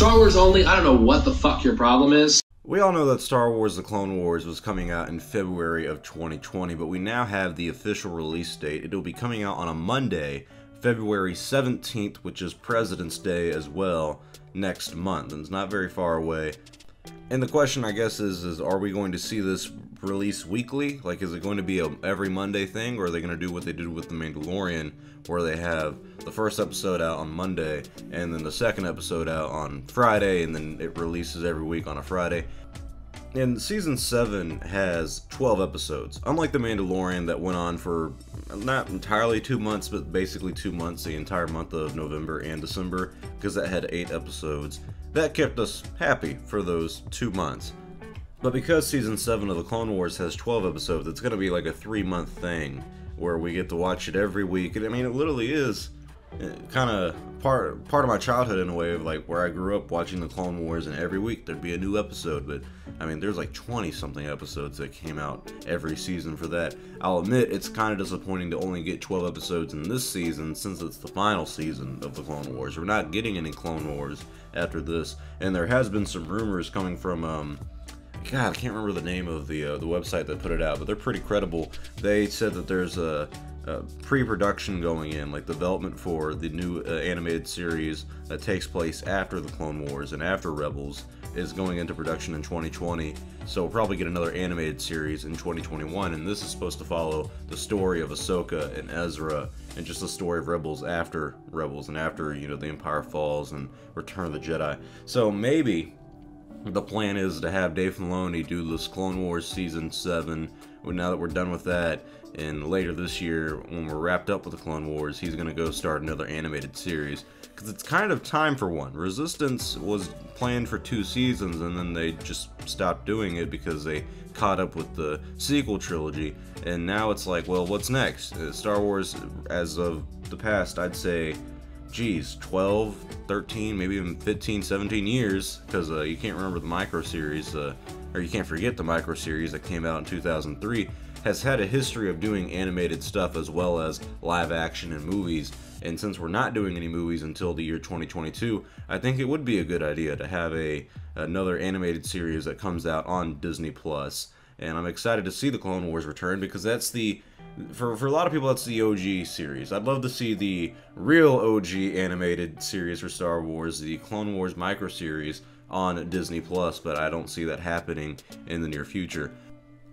Star Wars only, I don't know what the fuck your problem is. We all know that Star Wars The Clone Wars was coming out in February of 2020, but we now have the official release date. It'll be coming out on a Monday, February 17th, which is President's Day as well, next month, and it's not very far away. And the question, I guess, is are we going to see this release weekly? Like, is it going to be a every Monday thing, or are they going to do what they did with The Mandalorian, where they have the first episode out on Monday, and then the second episode out on Friday, and then it releases every week on a Friday? And Season 7 has 12 episodes. Unlike The Mandalorian that went on for not entirely 2 months, but basically 2 months, the entire month of November and December, because that had 8 episodes. That kept us happy for those 2 months. But because Season 7 of The Clone Wars has 12 episodes, it's going to be like a 3-month thing, where we get to watch it every week. And I mean, it literally is kind of part of my childhood in a way, of like where I grew up watching The Clone Wars, and every week there'd be a new episode. But I mean, there's like 20-something episodes that came out every season for that. I'll admit, it's kind of disappointing to only get 12 episodes in this season, since it's the final season of The Clone Wars. We're not getting any Clone Wars after this, and there has been some rumors coming from God, I can't remember the name of the website that put it out, but they're pretty credible. They said that there's a pre-production going in, like development for the new animated series that takes place after the Clone Wars and after Rebels is going into production in 2020. So we'll probably get another animated series in 2021, and this is supposed to follow the story of Ahsoka and Ezra, and just the story of Rebels and after, you know, the Empire Falls and Return of the Jedi. So maybe the plan is to have Dave Filoni do this Clone Wars Season 7, now that we're done with that, and later this year, when we're wrapped up with the Clone Wars, he's going to go start another animated series. Because it's kind of time for one. Resistance was planned for 2 seasons, and then they just stopped doing it because they caught up with the sequel trilogy. And now it's like, well, what's next? Star Wars, as of the past, I'd say, geez, 12, 13, maybe even 15, 17 years, because you can't remember the micro series, or you can't forget the micro series that came out in 2003, has had a history of doing animated stuff as well as live action and movies. And since we're not doing any movies until the year 2022, I think it would be a good idea to have another animated series that comes out on Disney Plus. And I'm excited to see the Clone Wars return, because that's for a lot of people, that's the OG series. I'd love to see the real OG animated series for Star Wars, the Clone Wars micro series on Disney Plus, but I don't see that happening in the near future.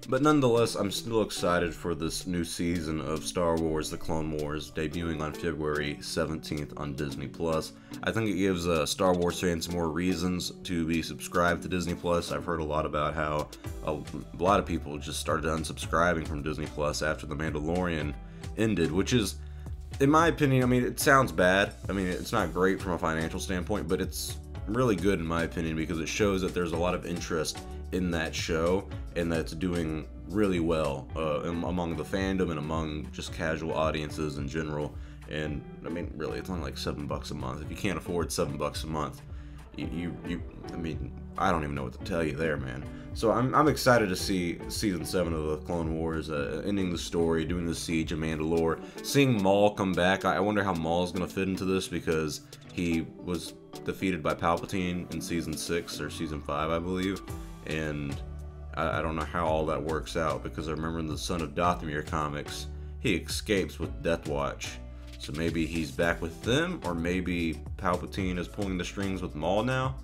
But nonetheless, I'm still excited for this new season of Star Wars The Clone Wars, debuting on February 17th on Disney Plus. I think it gives Star Wars fans more reasons to be subscribed to Disney Plus. I've heard a lot about how a lot of people just started unsubscribing from Disney Plus after The Mandalorian ended, which is, in my opinion, I mean, it sounds bad. I mean, it's not great from a financial standpoint, but it's really good in my opinion, because it shows that there's a lot of interest in that show, and that's doing really well among the fandom and among just casual audiences in general. And I mean, really, it's only like $7 a month. If you can't afford $7 a month, I mean, I don't even know what to tell you there, man. So I'm excited to see Season 7 of the Clone Wars, ending the story, doing the Siege of Mandalore, seeing Maul come back. I wonder how Maul's gonna fit into this, because he was defeated by Palpatine in Season 6 or Season 5, I believe. And I don't know how all that works out, because I remember in the Son of Dathomir comics, he escapes with Death Watch. So maybe he's back with them, or maybe Palpatine is pulling the strings with Maul now?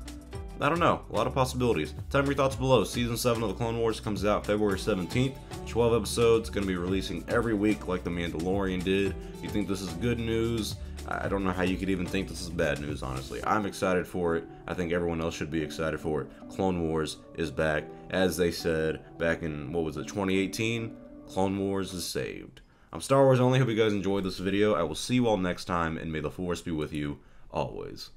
I don't know. A lot of possibilities. Tell me your thoughts below. Season 7 of The Clone Wars comes out February 17th. 12 episodes. Going to be releasing every week like The Mandalorian did. You think this is good news? I don't know how you could even think this is bad news, honestly. I'm excited for it. I think everyone else should be excited for it. Clone Wars is back. As they said back in, 2018? Clone Wars is saved. I'm Star Wars Only. Hope you guys enjoyed this video. I will see you all next time, and may the Force be with you always.